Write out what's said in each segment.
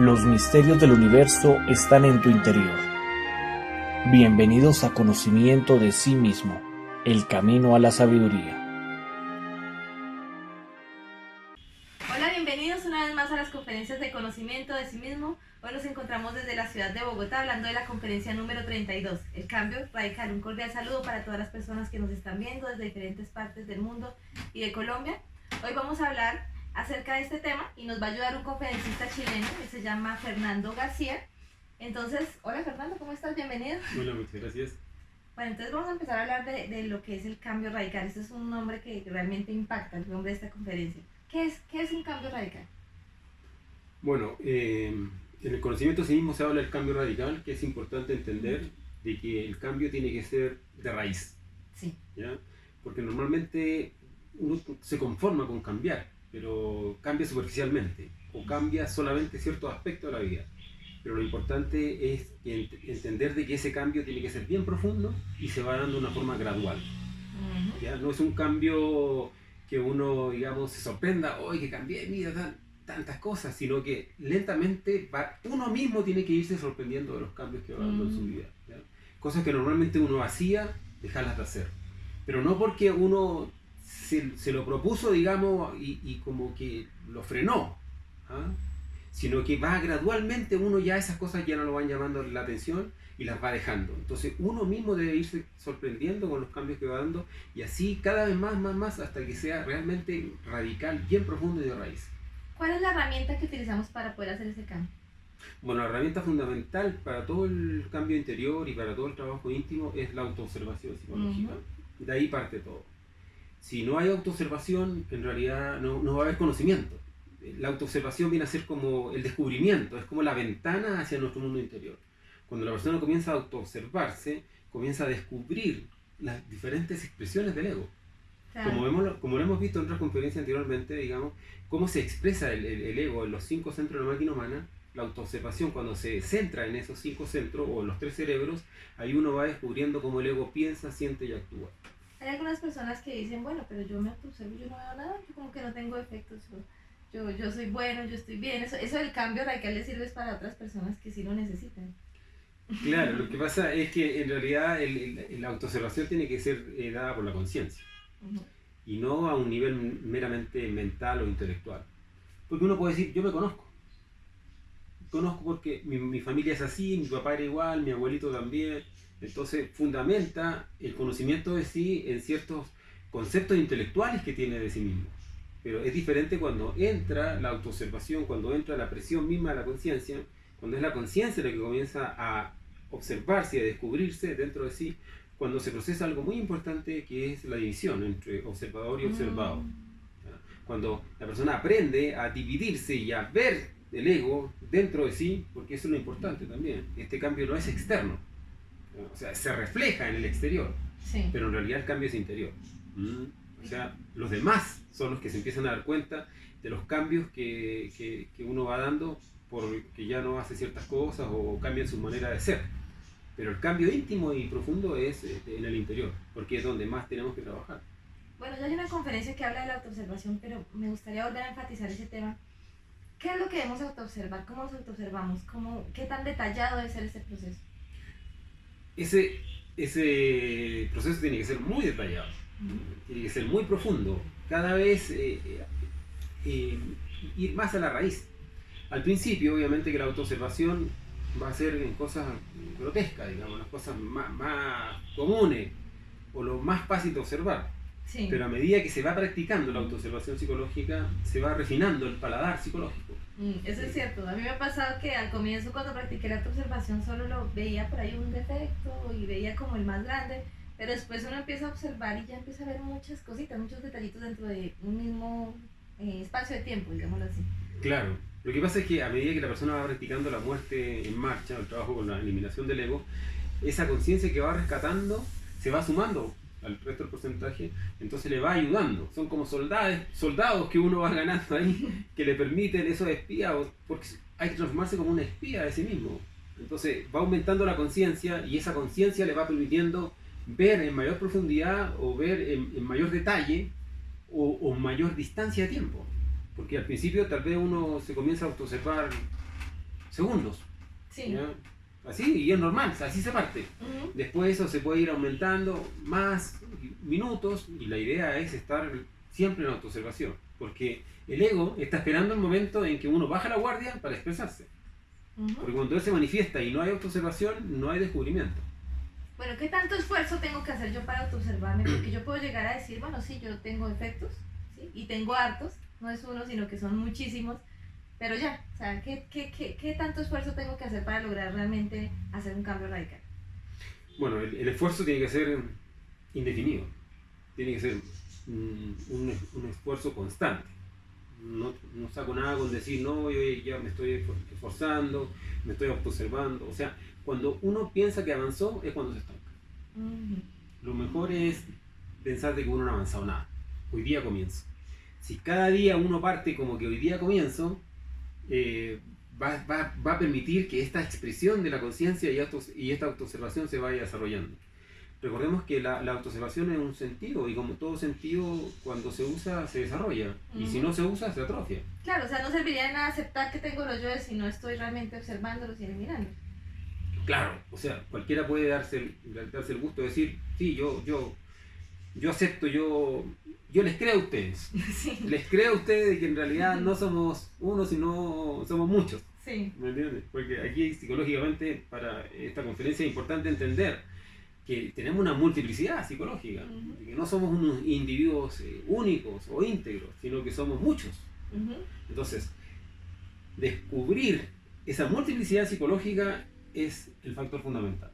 Los misterios del universo están en tu interior. Bienvenidos a Conocimiento de sí mismo, el camino a la sabiduría. Hola, bienvenidos una vez más a las conferencias de conocimiento de sí mismo. Hoy nos encontramos desde la ciudad de Bogotá hablando de la conferencia número 32, el cambio radical. Un cordial saludo para todas las personas que nos están viendo desde diferentes partes del mundo y de Colombia. Hoy vamos a hablar acerca de este tema y nos va a ayudar un conferencista chileno que se llama Fernando García. Entonces, hola Fernando, ¿cómo estás? Bienvenido. Hola, muchas gracias. Bueno, entonces vamos a empezar a hablar de lo que es el cambio radical. Este es un nombre que realmente impacta, el nombre de esta conferencia. ¿Qué es un cambio radical? Bueno, en el conocimiento de sí mismo se habla del cambio radical, que es importante entender de que el cambio tiene que ser de raíz. Sí. ¿Ya? Porque normalmente uno se conforma con cambiar, pero cambia superficialmente o cambia solamente ciertos aspectos de la vida. Pero lo importante es entender de que ese cambio tiene que ser bien profundo y se va dando de una forma gradual. ¿Ya? No es un cambio que uno, digamos, se sorprenda, hoy que cambié, mira, tantas cosas, sino que lentamente uno mismo tiene que irse sorprendiendo de los cambios que va dando en su vida. ¿Ya? Cosas que normalmente uno hacía, dejarlas de hacer. Pero no porque uno se lo propuso, digamos, y como que lo frenó, ¿ah? Sino que va gradualmente, uno ya esas cosas ya no lo van llamando la atención y las va dejando. Entonces uno mismo debe irse sorprendiendo con los cambios que va dando y así cada vez más hasta que sea realmente radical, bien profundo y de raíz. ¿Cuál es la herramienta que utilizamos para poder hacer ese cambio? Bueno, la herramienta fundamental para todo el cambio interior y para todo el trabajo íntimo es la autoobservación psicológica. De ahí parte todo. Si no hay autoobservación, en realidad no va a haber conocimiento. La autoobservación viene a ser como el descubrimiento, es como la ventana hacia nuestro mundo interior. Cuando la persona comienza a autoobservarse, comienza a descubrir las diferentes expresiones del ego. Claro. Como lo hemos visto en otras conferencias anteriormente, digamos, cómo se expresa el ego en los 5 centros de la máquina humana, la autoobservación, cuando se centra en esos 5 centros o en los 3 cerebros, ahí uno va descubriendo cómo el ego piensa, siente y actúa. Hay algunas personas que dicen, bueno, pero yo me autoobservo, yo no veo nada, yo como que no tengo efectos, yo soy bueno, yo estoy bien. Eso del cambio radical le sirve para otras personas que sí lo necesitan. Claro, lo que pasa es que en realidad la autoobservación tiene que ser dada por la conciencia y no a un nivel meramente mental o intelectual. Porque uno puede decir, yo me conozco porque mi familia es así, mi papá era igual, mi abuelito también. Entonces fundamenta el conocimiento de sí en ciertos conceptos intelectuales que tiene de sí mismo. Pero es diferente cuando entra la autoobservación, cuando entra la presión misma de la conciencia, cuando es la conciencia la que comienza a observarse y a descubrirse dentro de sí, cuando se procesa algo muy importante que es la división entre observador y observado. Cuando la persona aprende a dividirse y a ver el ego dentro de sí, porque eso es lo importante también. Este cambio no es externo, o sea, se refleja en el exterior, sí, pero en realidad el cambio es interior. O sea, los demás son los que se empiezan a dar cuenta de los cambios que uno va dando porque ya no hace ciertas cosas o cambia su manera de ser. Pero el cambio íntimo y profundo es en el interior, porque es donde más tenemos que trabajar. Bueno, ya hay una conferencia que habla de la autoobservación, pero me gustaría volver a enfatizar ese tema. ¿Qué es lo que debemos autoobservar? ¿Cómo nos autoobservamos? ¿Qué tan detallado debe ser ese proceso? Ese proceso tiene que ser muy detallado, tiene que ser muy profundo, cada vez ir más a la raíz. Al principio, obviamente, que la autoobservación va a ser en cosas grotescas, digamos, las cosas más comunes o lo más fácil de observar. Sí. Pero a medida que se va practicando la autoobservación psicológica, se va refinando el paladar psicológico. Eso es cierto. A mí me ha pasado que al comienzo, cuando practiqué la autoobservación, solo lo veía por ahí un defecto y veía como el más grande, pero después uno empieza a observar y ya empieza a ver muchas cositas, muchos detallitos dentro de un mismo espacio de tiempo, digámoslo así. Claro. Lo que pasa es que a medida que la persona va practicando la muerte en marcha, el trabajo con la eliminación del ego, esa conciencia que va rescatando se va sumando al resto del porcentaje, entonces le va ayudando. Son como soldados que uno va ganando ahí, que le permiten esos espías, porque hay que transformarse como un espía de sí mismo. Entonces va aumentando la conciencia y esa conciencia le va permitiendo ver en mayor profundidad o ver en mayor detalle o mayor distancia de tiempo. Porque al principio tal vez uno se comienza a autoobservar segundos. Sí. ¿Ya? Así, y es normal, así se parte. Ujú. Después eso se puede ir aumentando más minutos y la idea es estar siempre en autoobservación, porque el ego está esperando el momento en que uno baja la guardia para expresarse. Ujú. Porque cuando él se manifiesta y no hay autoobservación, no hay descubrimiento. Bueno, ¿qué tanto esfuerzo tengo que hacer yo para autoobservarme? Porque yo puedo llegar a decir, bueno, sí, yo tengo defectos, ¿sí? Y tengo hartos, no es uno, sino que son muchísimos, pero ya, o sea, ¿qué tanto esfuerzo tengo que hacer para lograr realmente hacer un cambio radical? Bueno, el esfuerzo tiene que ser indefinido, tiene que ser un esfuerzo constante. No saco nada con decir, no, yo ya me estoy esforzando, me estoy autoobservando. O sea, cuando uno piensa que avanzó es cuando se estanca. Ujú. Lo mejor es pensar de que uno no ha avanzado nada. Hoy día comienzo. Si cada día uno parte como que hoy día comienzo, va a permitir que esta expresión de la conciencia y esta autoobservación se vaya desarrollando. Recordemos que la autoobservación es un sentido y como todo sentido, cuando se usa, se desarrolla. Y si no se usa, se atrofia. Claro, o sea, no serviría de nada aceptar que tengo los yoes si no estoy realmente observándolos y eliminándolos. Claro, o sea, cualquiera puede darse el gusto de decir, sí, yo acepto, yo les creo a ustedes. Sí, Les creo a ustedes de que en realidad no somos uno, sino somos muchos. sí. ¿Me entiendes? Porque aquí psicológicamente para esta conferencia es importante entender que tenemos una multiplicidad psicológica, Ujú. que no somos unos individuos únicos o íntegros, sino que somos muchos. Ujú. Entonces, descubrir esa multiplicidad psicológica es el factor fundamental.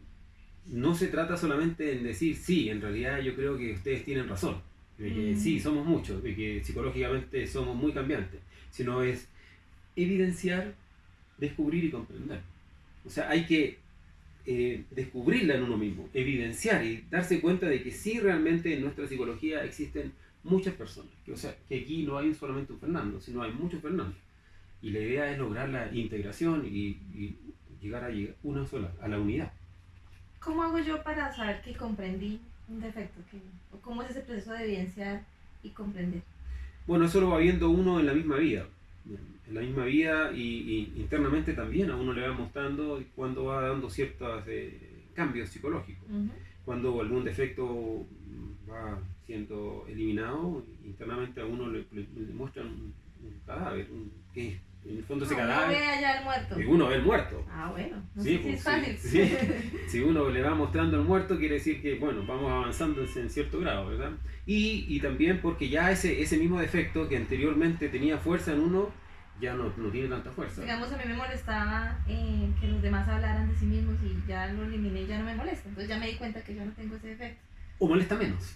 No se trata solamente en decir, sí, en realidad yo creo que ustedes tienen razón, de que sí, somos muchos, de que psicológicamente somos muy cambiantes, sino es evidenciar, descubrir y comprender. O sea, hay que descubrirla en uno mismo, evidenciar y darse cuenta de que sí realmente en nuestra psicología existen muchas personas. O sea, que aquí no hay solamente un Fernando, sino hay muchos Fernandos. Y la idea es lograr la integración y llegar a una sola, a la unidad. ¿Cómo hago yo para saber que comprendí un defecto? ¿O cómo es ese proceso de evidenciar y comprender? Bueno, eso lo va viendo uno en la misma vida. En la misma vida y internamente también a uno le va mostrando cuando va dando ciertos cambios psicológicos. Ujú. Cuando algún defecto va siendo eliminado, internamente a uno le muestran un cadáver, que en el fondo ese Uno cadáver, ve allá al muerto. y uno ve el muerto. Ah, bueno, no Sí, sé si pues, es fácil. sí. Si uno le va mostrando el muerto, quiere decir que, bueno, vamos avanzando en cierto grado, ¿verdad? Y también porque ya ese mismo defecto que anteriormente tenía fuerza en uno, ya no tiene tanta fuerza. Digamos, a mí me molestaba que los demás hablaran de sí mismos y ya lo eliminé y ya no me molesta. Entonces ya me di cuenta que yo no tengo ese defecto. O molesta menos.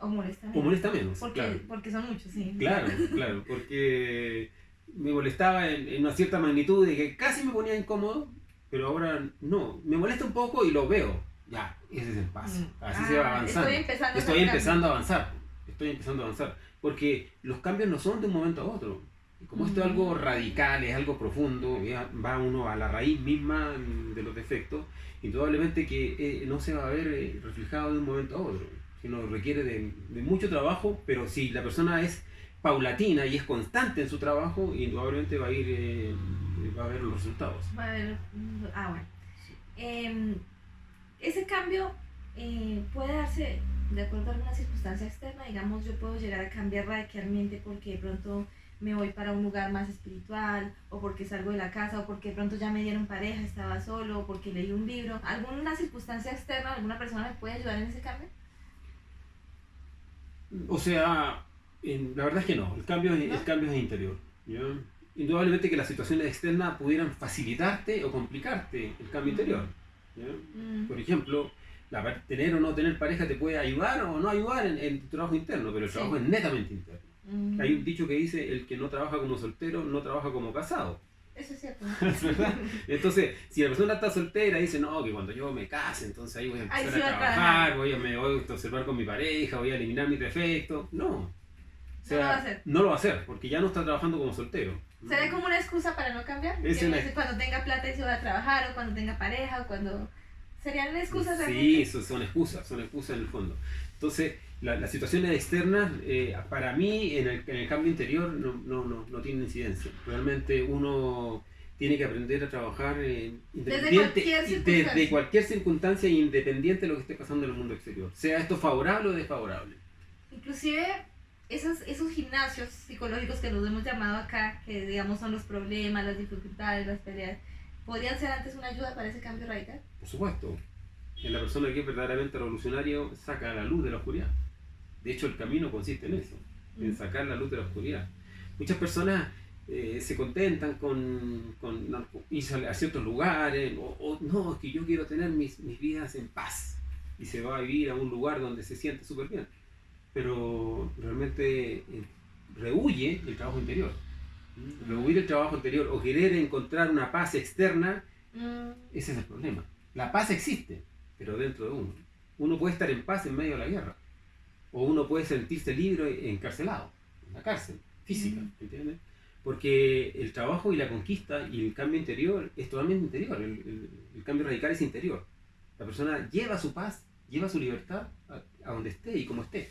O molesta O molesta menos, porque, claro. porque son muchos, sí. Claro, claro, porque me molestaba en una cierta magnitud de que casi me ponía incómodo, pero ahora no. Me molesta un poco y lo veo. Ya, ese es el paso. Así se va avanzando. Estoy empezando a avanzar. Estoy empezando a avanzar. Porque los cambios no son de un momento a otro. Y como esto es algo radical, es algo profundo, ya va uno a la raíz misma de los defectos, indudablemente que no se va a ver reflejado de un momento a otro, sino requiere de mucho trabajo, pero si la persona es paulatina y es constante en su trabajo, indudablemente va a ver los resultados. Va a haber, bueno. Ese cambio puede darse de acuerdo a alguna circunstancia externa. Digamos, yo puedo llegar a cambiar radicalmente porque de pronto me voy para un lugar más espiritual, o porque salgo de la casa, o porque de pronto ya me dieron pareja, estaba solo, o porque leí un libro. ¿Alguna circunstancia externa, alguna persona me puede ayudar en ese cambio? O sea, la verdad es que no, el cambio es interior, ¿ya? Indudablemente que las situaciones externas pudieran facilitarte o complicarte el cambio interior, ¿ya? Por ejemplo, tener o no tener pareja te puede ayudar o no ayudar en tu trabajo interno, pero el trabajo es netamente interno. Hay un dicho que dice, el que no trabaja como soltero no trabaja como casado. Eso es cierto. ¿Es verdad? Entonces, si la persona está soltera, dice, no, que cuando yo me case, entonces ahí voy a empezar sí a trabajar, me voy a observar con mi pareja, voy a eliminar mis defectos. No. O sea, no lo va a hacer. No lo va a hacer, porque ya no está trabajando como soltero. ¿Se ve como una excusa para no cambiar? Cuando tenga plata y se va a trabajar, o cuando tenga pareja, o cuando... ¿Serían excusas realmente? Sí, son excusas en el fondo. Entonces, las situaciones externas, para mí, en el cambio interior, no tienen incidencia. Realmente uno tiene que aprender a trabajar Desde cualquier circunstancia. desde cualquier circunstancia, independiente de lo que esté pasando en el mundo exterior, sea esto favorable o desfavorable. Inclusive esos gimnasios psicológicos que nos hemos llamado acá, que digamos son los problemas, las dificultades, las peleas, ¿podrían ser antes una ayuda para ese cambio radical? Por supuesto, en la persona que es verdaderamente revolucionario saca la luz de la oscuridad. De hecho, el camino consiste en eso, en sacar la luz de la oscuridad. Muchas personas se contentan con irse a ciertos lugares, o no, es que yo quiero tener mis vidas en paz, y se va a vivir a un lugar donde se siente súper bien, pero realmente rehúye el trabajo interior. Rehuir el trabajo interior o querer encontrar una paz externa, ese es el problema. La paz existe, pero dentro de uno. Uno puede estar en paz en medio de la guerra, o uno puede sentirse libre encarcelado, en la cárcel física, ¿entiendes? Porque el trabajo y la conquista y el cambio interior es totalmente interior, el cambio radical es interior. La persona lleva su paz, lleva su libertad a donde esté y como esté.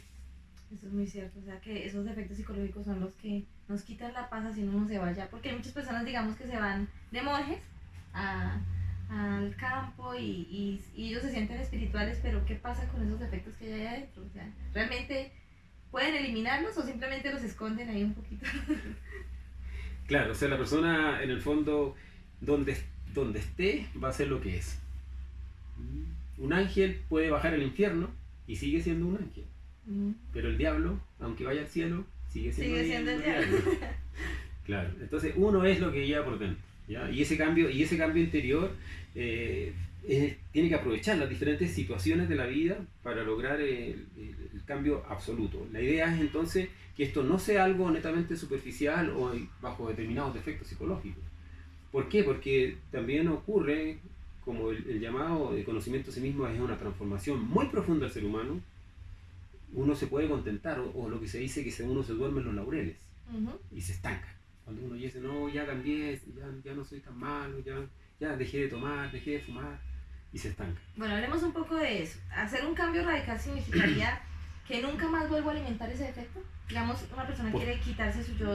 Eso es muy cierto, o sea que esos efectos psicológicos son los que nos quitan la paz así uno se vaya, porque hay muchas personas, digamos, que se van de monjes al campo y ellos se sienten espirituales, pero ¿qué pasa con esos efectos que hay adentro? O sea, ¿realmente pueden eliminarlos o simplemente los esconden ahí un poquito? Claro, o sea, la persona en el fondo, donde esté, va a ser lo que es. Un ángel puede bajar al infierno y sigue siendo un ángel. Pero el diablo, aunque vaya al cielo, sigue siendo el diablo. Claro, entonces uno es lo que lleva por dentro, ¿ya? Y ese cambio interior tiene que aprovechar las diferentes situaciones de la vida para lograr el cambio absoluto. La idea es entonces que esto no sea algo netamente superficial o bajo determinados defectos psicológicos. ¿Por qué? Porque también ocurre, como el llamado de conocimiento de sí mismo es una transformación muy profunda del ser humano. Uno se puede contentar, o lo que se dice que uno se duerme en los laureles y se estanca. Cuando uno dice, no, ya cambié, ya no soy tan malo, ya dejé de tomar, dejé de fumar, y se estanca. Bueno, hablemos un poco de eso. Hacer un cambio radical significaría que nunca más vuelvo a alimentar ese defecto. Digamos, una persona quiere quitarse su yo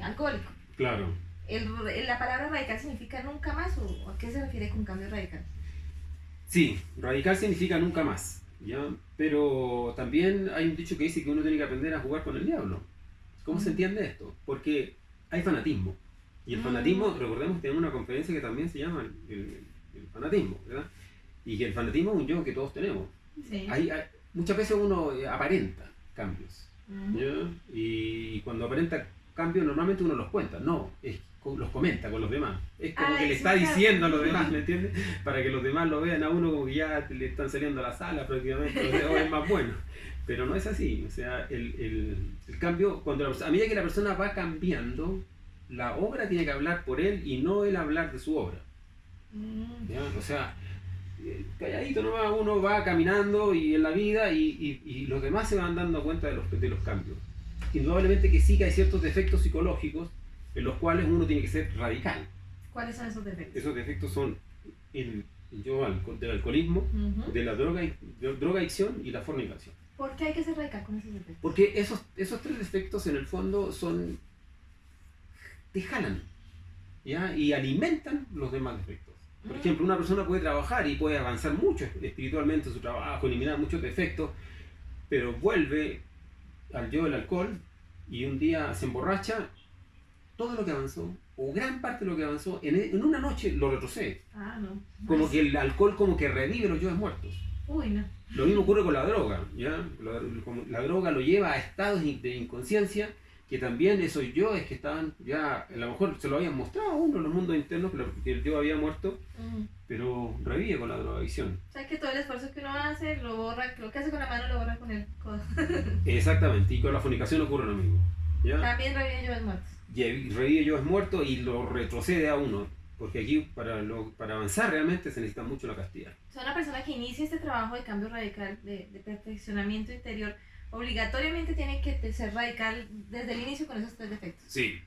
alcohólico. Claro. ¿La palabra radical significa nunca más o a qué se refiere con cambio radical? Sí, radical significa nunca más, ¿ya? Pero también hay un dicho que dice que uno tiene que aprender a jugar con el diablo. ¿Cómo se entiende esto? Porque hay fanatismo. Y el fanatismo, recordemos que tenemos una conferencia que también se llama el fanatismo, ¿verdad? Y que el fanatismo es un yo que todos tenemos. Sí. Muchas veces uno aparenta cambios, ¿ya? Y cuando aparenta cambios normalmente uno los cuenta, los comenta con los demás. Es como que le está diciendo a los demás, ¿me entiendes? Para que los demás lo vean a uno como que ya le están saliendo a la sala prácticamente, o es más bueno. Pero no es así, o sea, el cambio, a medida que la persona va cambiando, la obra tiene que hablar por él y no él hablar de su obra. ¿Ya? O sea, calladito nomás uno va caminando y en la vida y los demás se van dando cuenta de los cambios. Indudablemente que sí que hay ciertos defectos psicológicos en los cuales uno tiene que ser radical. ¿Cuáles son esos defectos? Esos defectos son del alcoholismo, de la drogadicción y la fornicación. ¿Por qué hay que ser radical con esos defectos? Porque esos tres defectos en el fondo te jalan, ¿ya? Y alimentan los demás defectos. Por ejemplo, una persona puede trabajar y puede avanzar mucho espiritualmente en su trabajo, eliminar muchos defectos, pero vuelve al yo del alcohol y un día se emborracha, todo lo que avanzó, o gran parte de lo que avanzó, en una noche lo retrocede. No. Como que el alcohol como que revive los yoes muertos. Uy, no. Lo mismo ocurre con la droga, ¿ya? La droga lo lleva a estados de inconsciencia que también esos yoes que estaban ya, a lo mejor se lo habían mostrado a uno en los mundos internos, que el yo había muerto, pero revive con la drogadicción. O sea que todo el esfuerzo que uno hace, lo borra, lo que hace con la mano lo borra con el codo. Exactamente, y con la fornicación ocurre lo mismo, ¿ya? También revive yoes muertos. Y revive yoes muertos y lo retrocede a uno, porque aquí para avanzar realmente se necesita mucho la castidad. O sea, una persona que inicia este trabajo de cambio radical, de perfeccionamiento interior, obligatoriamente tiene que ser radical desde el inicio con esos tres defectos. Sí.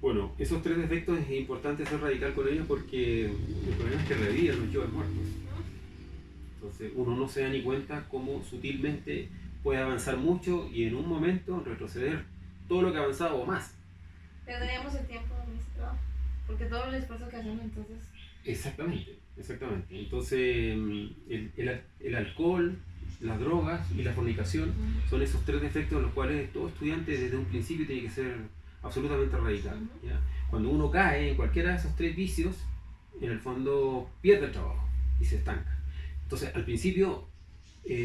Bueno, esos tres defectos es importante ser radical con ellos porque el problema es que reviven los yoes muertos. Entonces uno no se da ni cuenta cómo sutilmente puede avanzar mucho y en un momento retroceder todo lo que ha avanzado o más. Perderíamos el tiempo en este trabajo. Porque todo el esfuerzo que hacemos entonces... Exactamente, exactamente. Entonces, el alcohol, las drogas y la fornicación son esos tres defectos en los cuales todo estudiante desde un principio tiene que ser absolutamente radical. ¿Ya? Cuando uno cae en cualquiera de esos tres vicios, en el fondo pierde el trabajo y se estanca. Entonces, al principio,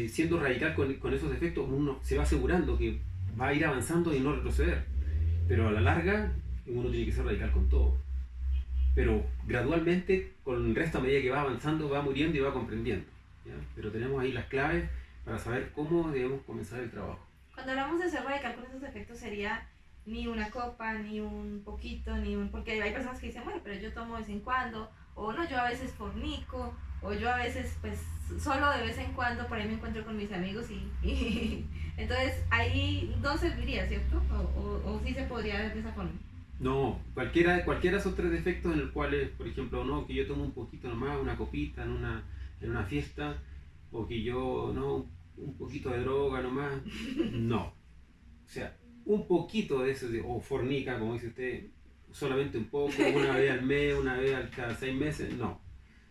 siendo radical con esos defectos, uno se va asegurando que va a ir avanzando y no retroceder. Pero a la larga, uno tiene que ser radical con todo. Pero gradualmente, con el resto, a medida que va avanzando, va muriendo y va comprendiendo. ¿Ya? Pero tenemos ahí las claves para saber cómo debemos comenzar el trabajo. Cuando hablamos de ser radical con esos defectos, sería ni una copa, ni un poquito, ni un... Porque hay personas que dicen, bueno, pero yo tomo de vez en cuando, o no, yo a veces fornico, o yo a veces, pues, solo de vez en cuando, por ahí me encuentro con mis amigos y entonces ahí no serviría, ¿cierto? O sí se podría ver de esa forma. No, cualquiera de esos tres defectos en los cuales, por ejemplo, no, que yo tomo un poquito nomás, una copita en una fiesta, o que yo, no, un poquito de droga nomás, no. O sea, un poquito de eso, o fornica, como dice usted, solamente un poco, una vez al mes, una vez cada 6 meses, no.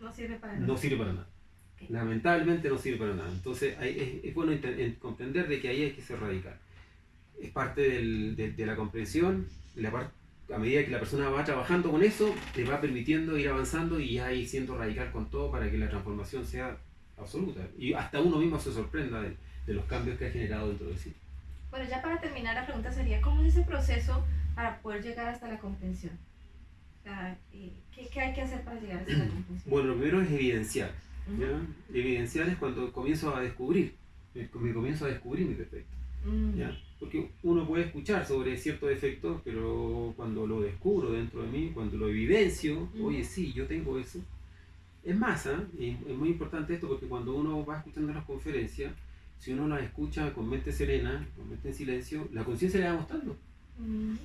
No sirve para nada. No sirve para nada. Okay. Lamentablemente no sirve para nada. Entonces es bueno comprender de que ahí hay que ser radical. Es parte de la comprensión, a medida que la persona va trabajando con eso, le va permitiendo ir avanzando y ya ir siendo radical con todo para que la transformación sea absoluta. Y hasta uno mismo se sorprenda de los cambios que ha generado dentro de sí. Bueno, ya para terminar la pregunta sería, ¿cómo es ese proceso para poder llegar hasta la comprensión? O sea, ¿qué hay que hacer para llegar hasta la comprensión? Bueno, lo primero es evidenciar. ¿Ya? Evidenciar es cuando comienzo a descubrir, me comienzo a descubrir mi defecto. ¿Ya? Porque uno puede escuchar sobre cierto defecto, pero cuando lo descubro dentro de mí, cuando lo evidencio, oye, sí, yo tengo eso. Es más, es muy importante esto porque cuando uno va escuchando las conferencias, si uno las escucha con mente serena, con mente en silencio, la conciencia le va mostrando.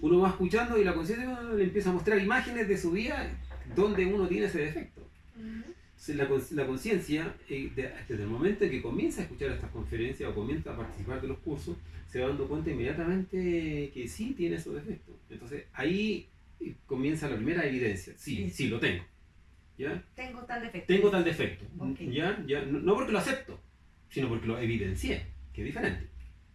Uno va escuchando y la conciencia le empieza a mostrar imágenes de su vida donde uno tiene ese defecto. Entonces, la conciencia, desde el momento en que comienza a escuchar estas conferencias o comienza a participar de los cursos, se va dando cuenta inmediatamente que sí tiene esos defectos. Entonces ahí comienza la primera evidencia. Sí, lo tengo. ¿Ya? Tengo tal defecto. Tengo tal defecto. Okay. ¿Ya? No porque lo acepto, sino porque lo evidencié, que es diferente.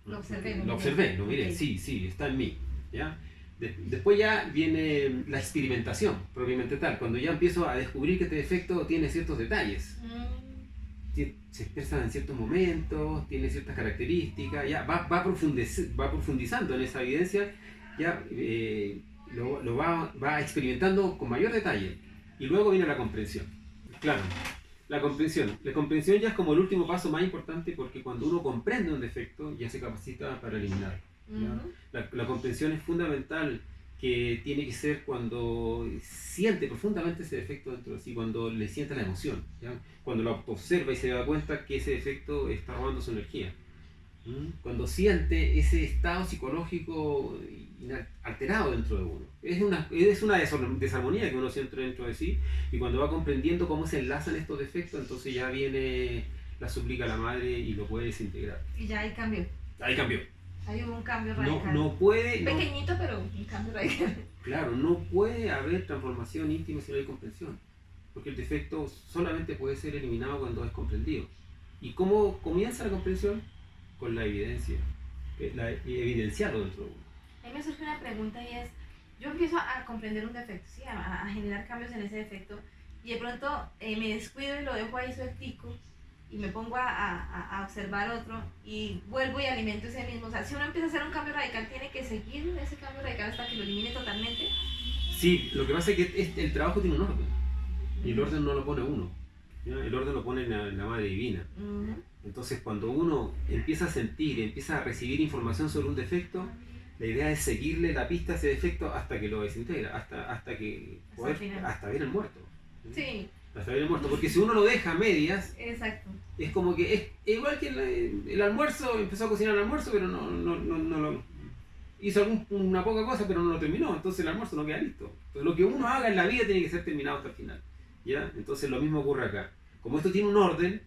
Lo observé. Lo observé, lo miré. Okay. Sí, está en mí. ¿Ya? Después ya viene la experimentación, propiamente tal, cuando ya empiezo a descubrir que este defecto tiene ciertos detalles. Se expresa en ciertos momentos, tiene ciertas características, ya va profundizando en esa evidencia, ya lo va experimentando con mayor detalle. Y luego viene la comprensión. Claro, la comprensión ya es como el último paso más importante porque cuando uno comprende un defecto ya se capacita para eliminarlo. La comprensión es fundamental, que tiene que ser cuando siente profundamente ese defecto dentro de sí, cuando le siente la emoción, ¿ya? Cuando lo observa y se da cuenta que ese defecto está robando su energía, cuando siente ese estado psicológico alterado dentro de uno. Es una desarmonía que uno siente dentro de sí, y cuando va comprendiendo cómo se enlazan estos defectos, entonces ya viene la súplica a la madre y lo puede desintegrar. Y ya hay cambio. Ahí cambió. Hay un cambio radical. No puede... Pequeñito, pero un cambio radical. Claro, no puede haber transformación íntima si no hay comprensión. Porque el defecto solamente puede ser eliminado cuando es comprendido. ¿Y cómo comienza la comprensión? Con la evidencia. Evidenciarlo dentro de uno. A mí me surge una pregunta y es, yo empiezo a comprender un defecto, ¿sí? a generar cambios en ese defecto, y de pronto me descuido y lo dejo ahí sueltico, y me pongo a observar otro y vuelvo y alimento ese mismo. O sea, si uno empieza a hacer un cambio radical, tiene que seguir ese cambio radical hasta que lo elimine totalmente. Sí, lo que pasa es que el trabajo tiene un orden y el orden no lo pone uno, ¿ya? El orden lo pone la Madre Divina. Entonces cuando uno empieza a sentir, empieza a recibir información sobre un defecto, la idea es seguirle la pista a ese defecto hasta que lo desintegra, hasta ver el muerto. Sí. Hasta ver el muerto, porque si uno lo deja a medias, exacto, es como que es igual que el almuerzo, empezó a cocinar el almuerzo, pero no lo hizo una poca cosa, pero no lo terminó, entonces el almuerzo no queda listo. Entonces lo que uno haga en la vida tiene que ser terminado hasta el final, ¿ya? Entonces lo mismo ocurre acá. Como esto tiene un orden,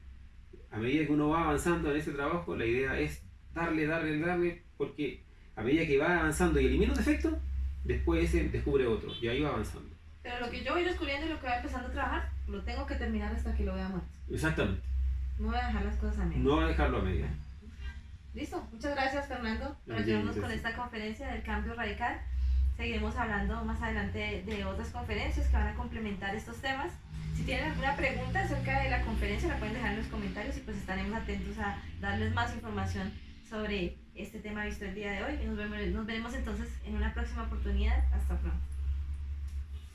a medida que uno va avanzando en ese trabajo, la idea es darle, porque a medida que va avanzando y elimina un defecto, después ese descubre otro, y ahí va avanzando. Pero lo que yo voy descubriendo y lo que voy empezando a trabajar, lo tengo que terminar hasta que lo vea más. Exactamente. No voy a dejar las cosas a medias. No dejarlo a medias. Listo, muchas gracias Fernando por Bien, ayudarnos con gracias. esta conferencia del cambio radical. Seguiremos hablando más adelante de otras conferencias que van a complementar estos temas. Si tienen alguna pregunta acerca de la conferencia la pueden dejar en los comentarios y pues estaremos atentos a darles más información sobre este tema visto el día de hoy. Y nos veremos entonces en una próxima oportunidad. Hasta pronto.